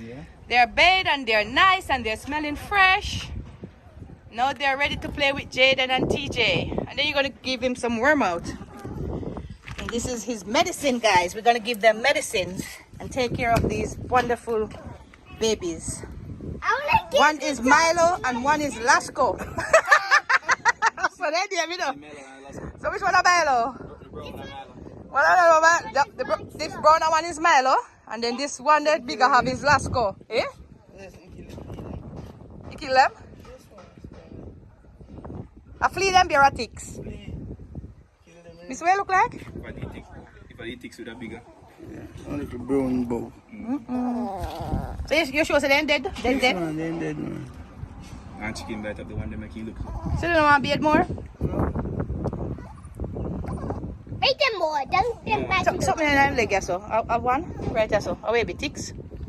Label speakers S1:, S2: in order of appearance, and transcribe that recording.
S1: Yeah.
S2: They're bathed and they're nice and they're smelling fresh. Now they're ready to play with Jaden and TJ. And then you're going to give him some worm out. And this is his medicine, guys. We're going to give them medicines and take care of these wonderful babies. One is Milo and one is Lasco. So they there, you know. So which one is Milo? This brown one is Milo. And then this one that bigger have is Lasco. Eh? You kill them? I flee them, there are ticks. This way look like?
S1: If I eat ticks with a bigger.
S3: Yeah, only the brown bow.
S2: So you sure they're dead? They're dead?
S3: They're dead, man.
S1: And chicken bite up the one they make you look.
S2: So you don't want to beard more?
S4: Make them more. Don't them back.
S2: Something in the leg, so. I have one. Right, so. I will be ticks.